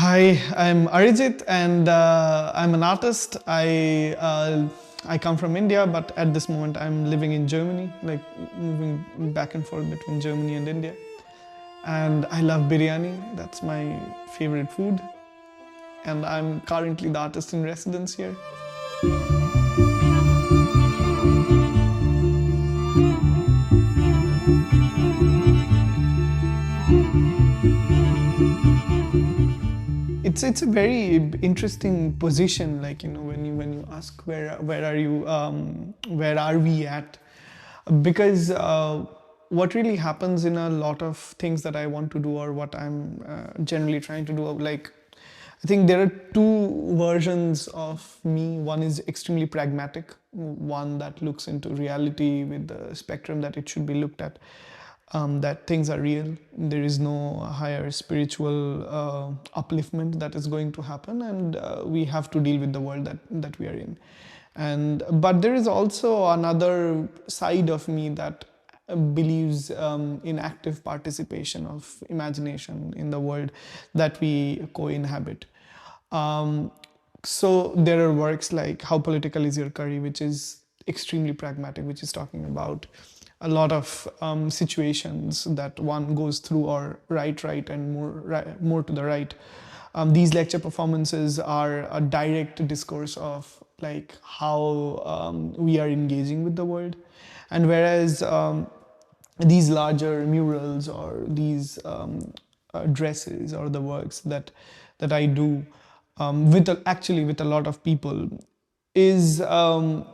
Hi, I'm Arijit, and I'm an artist. I come from India, but at this moment I'm living in Germany, like moving back and forth between Germany and India. And I love biryani. That's my favorite food. And I'm currently the artist in residence here. It's a very interesting position, like when you ask where are we at, because what really happens in a lot of things that I want to do, or what I'm generally trying to do, like I think there are two versions of me. One is extremely pragmatic, one that looks into reality with the spectrum that it should be looked at, that things are real. There is no higher spiritual upliftment that is going to happen, and we have to deal with the world that we are in. And but there is also another side of me that believes in active participation of imagination in the world that we co-inhabit. Um, so there are works like How Political Is Your Curry, which is extremely pragmatic, which is talking about a lot of situations that one goes through, or right, and more to the right. These lecture performances are a direct discourse of like how we are engaging with the world, and whereas these larger murals or these dresses or the works that I do actually with a lot of people is um,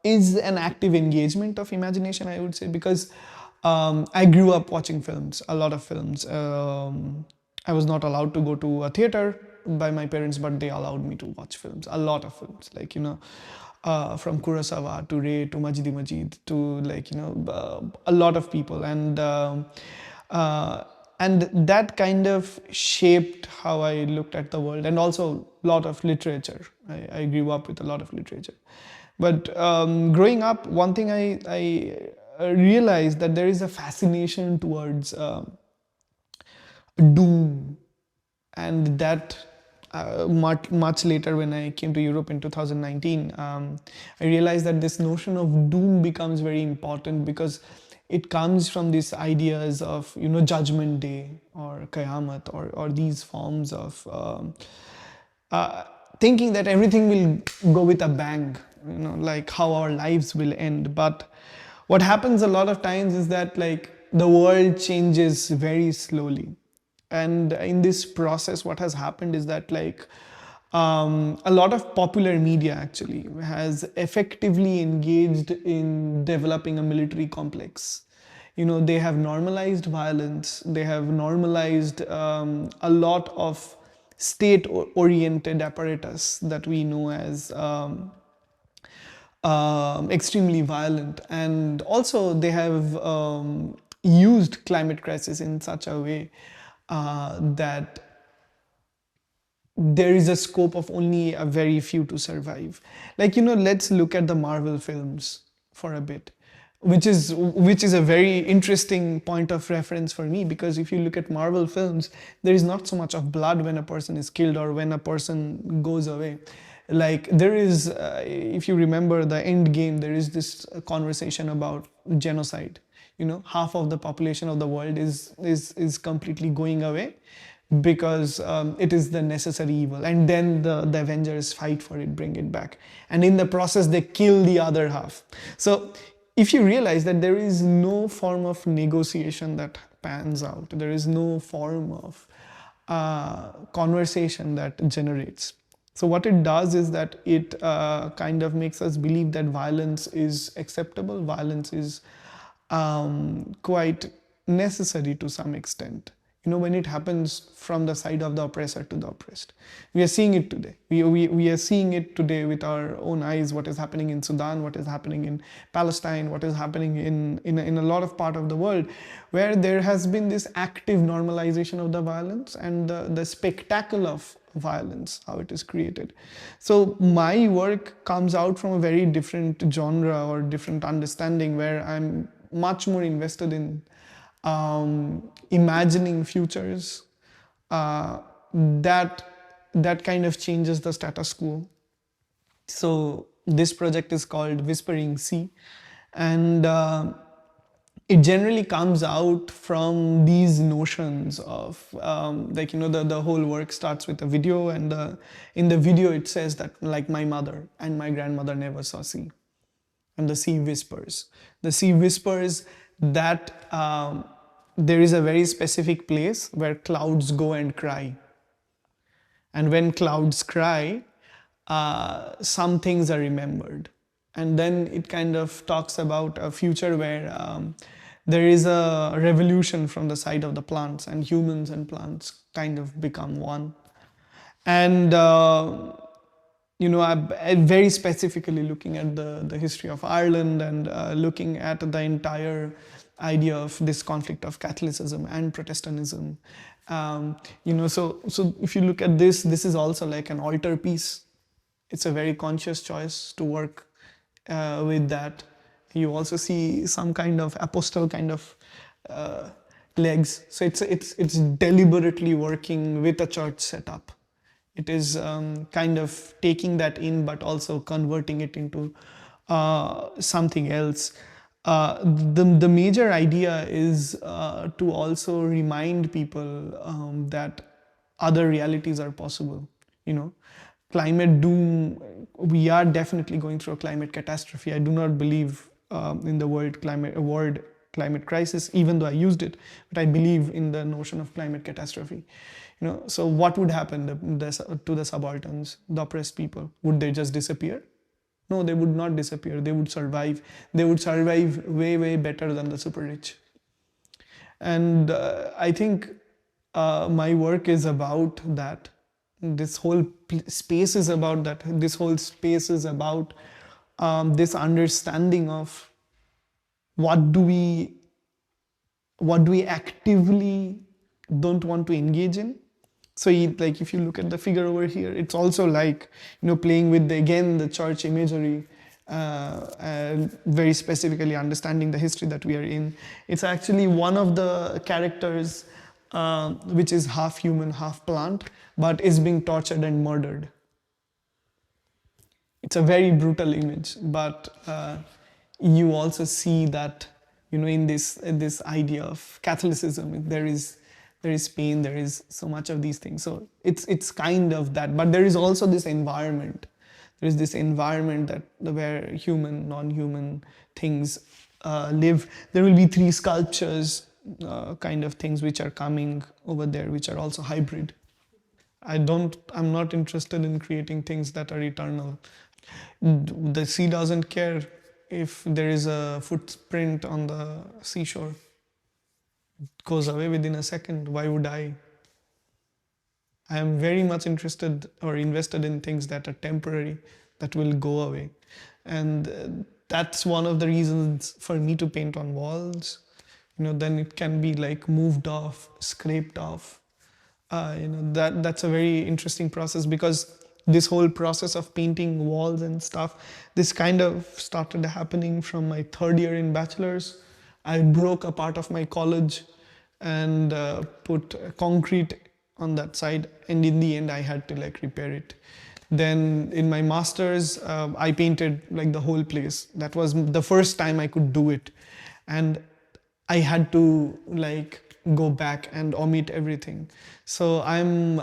is an active engagement of imagination, I would say, because I grew up watching films, a lot of films. I was not allowed to go to a theater by my parents, but they allowed me to watch films, a lot of films, like from Kurosawa to Ray to Majid to a lot of people, uh, and that kind of shaped how I looked at the world, and also a lot of literature. I grew up with a lot of literature, but growing up, one thing I realized that there is a fascination towards doom, and that much later, when I came to Europe in 2019, I realized that this notion of doom becomes very important, because it comes from these ideas of Judgment Day or Qiyamah, or these forms of uh, thinking that everything will go with a bang, like how our lives will end. But what happens a lot of times is that like the world changes very slowly, and in this process what has happened is that like a lot of popular media actually has effectively engaged in developing a military complex. They have normalized violence, they have normalized a lot of state oriented apparatus that we know as extremely violent, and also they have used climate crisis in such a way that there is a scope of only a very few to survive. Like, let's look at the Marvel films for a bit, which is a very interesting point of reference for me, because if you look at Marvel films, there is not so much of blood when a person is killed or when a person goes away. Like there is, if you remember the end game, there is this conversation about genocide. Half of the population of the world is completely going away because it is the necessary evil, and then the Avengers fight for it, bring it back, and in the process they kill the other half. So if you realize that there is no form of negotiation that pans out, there is no form of conversation that generates. So what it does is that it kind of makes us believe that violence is acceptable, violence is quite necessary to some extent. When it happens from the side of the oppressor to the oppressed. We are seeing it today. We are seeing it today with our own eyes, what is happening in Sudan, what is happening in Palestine, what is happening in a lot of part of the world, where there has been this active normalization of the violence and the spectacle of violence, how it is created. So my work comes out from a very different genre or different understanding, where I'm much more invested in imagining futures that that kind of changes the status quo. So this project is called Whispering Sea, and it generally comes out from these notions of like, the whole work starts with a video, and in the video it says that, like, my mother and my grandmother never saw sea, and the sea whispers. The sea whispers that there is a very specific place where clouds go and cry. And when clouds cry, some things are remembered. And then it kind of talks about a future where there is a revolution from the side of the plants, and humans and plants kind of become one. And I'm very specifically looking at the history of Ireland, and looking at the entire idea of this conflict of Catholicism and Protestantism. So if you look at this is also like an altar piece. It's a very conscious choice to work with that. You also see some kind of apostle kind of legs. So it's deliberately working with a church setup. It is kind of taking that in, but also converting it into something else. The major idea is to also remind people that other realities are possible. Climate doom, we are definitely going through a climate catastrophe. I do not believe in the word climate crisis, even though I used it, but I believe in the notion of climate catastrophe. So what would happen to the subalterns, the oppressed people? Would they just disappear? No, they would not disappear. They would survive. They would survive way, way better than the super rich. And I think my work is about that. This whole space is about that. This whole space is about this understanding of what do we actively don't want to engage in. So like, if you look at the figure over here, it's also like, playing with the church imagery, and very specifically understanding the history that we are in. It's actually one of the characters which is half human, half plant, but is being tortured and murdered. It's a very brutal image, but you also see that, in this idea of Catholicism, there is pain, there is so much of these things. So it's kind of that, but there is also this environment. There is this environment where human, non-human things live. There will be 3 sculptures, kind of things which are coming over there, which are also hybrid. I'm not interested in creating things that are eternal. The sea doesn't care if there is a footprint on the seashore. It goes away within a second. Why would I? I am very much interested or invested in things that are temporary, that will go away. And that's one of the reasons for me to paint on walls. Then it can be like moved off, scraped off. That's a very interesting process, because this whole process of painting walls and stuff, this kind of started happening from my 3rd year in bachelor's. I broke a part of my college and put concrete on that side, and in the end I had to like repair it. Then in my master's, I painted like the whole place. That was the first time I could do it, and I had to like go back and omit everything. So I'm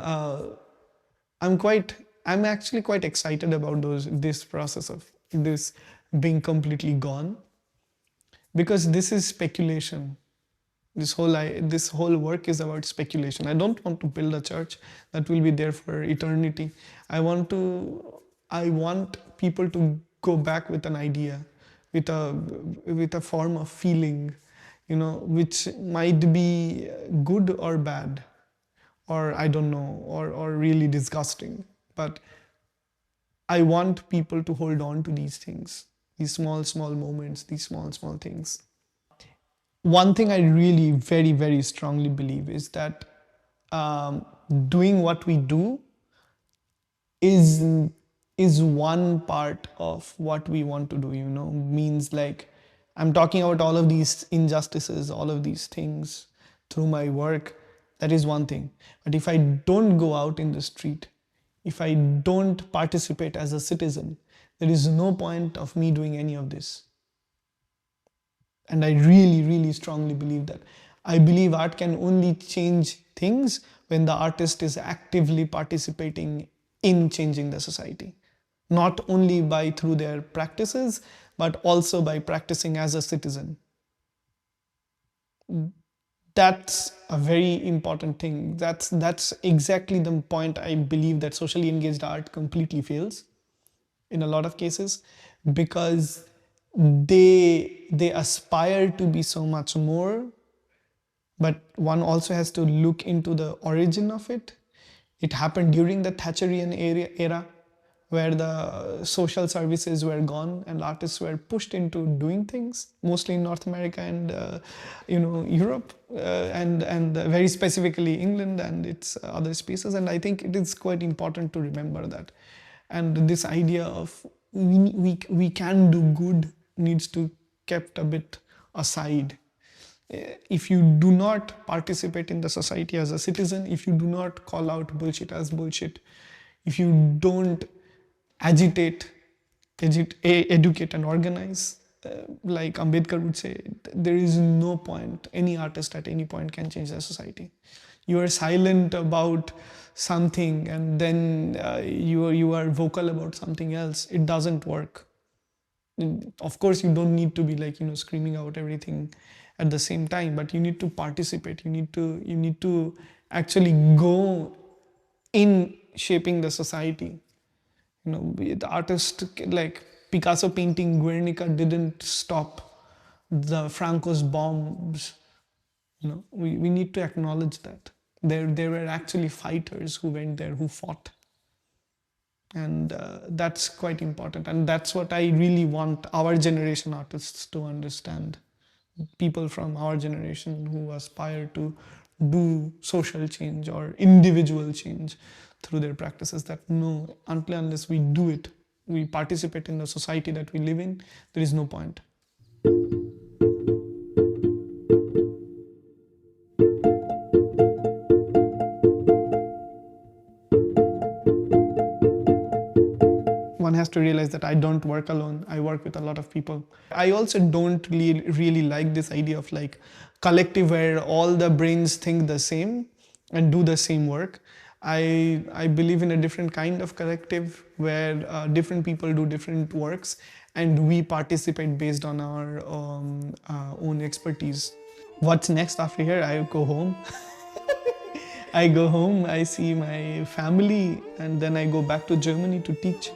actually quite excited about this process of this being completely gone, because this is speculation. This whole work is about speculation. I don't want to build a church that will be there for eternity. I want people to go back with an idea, with a form of feeling, which might be good or bad, or I don't know, or really disgusting. But I want people to hold on to these things, these small, small moments, these small, small things. One thing I really very, very strongly believe is that doing what we do is one part of what we want to do, means like, I'm talking about all of these injustices, all of these things through my work. That is one thing. But if I don't go out in the street, If I don't participate as a citizen, there is no point of me doing any of this. And I really, really strongly believe that. I believe art can only change things when the artist is actively participating in changing the society. Not only by through their practices, but also by practicing as a citizen. That's a very important thing. That's exactly the point I believe that socially engaged art completely fails in a lot of cases, because they aspire to be so much more, but one also has to look into the origin of it. It happened during the Thatcherian era, where the social services were gone and artists were pushed into doing things, mostly in North America and Europe, and very specifically England and its other spaces. And I think it is quite important to remember that. And this idea of we can do good needs to kept a bit aside. If you do not participate in the society as a citizen, if you do not call out bullshit as bullshit, if you don't agitate, educate and organize, like Ambedkar would say, there is no point. Any artist at any point can change the society. You are silent about something and then you are vocal about something else. It doesn't work. Of course, you don't need to be like screaming out everything at the same time, but you need to participate. You need to actually go in shaping the society. The artist like Picasso painting Guernica didn't stop the Franco's bombs. We need to acknowledge that there were actually fighters who went there, who fought. And that's quite important, and that's what I really want our generation artists to understand. People from our generation who aspire to do social change or individual change through their practices, that no, until unless we do it, we participate in the society that we live in, there is no point. One has to realize that I don't work alone. I work with a lot of people. I also don't really like this idea of like collective where all the brains think the same and do the same work. I believe in a different kind of collective where different people do different works and we participate based on our own expertise. What's next after here? I go home. I go home, I see my family, and then I go back to Germany to teach.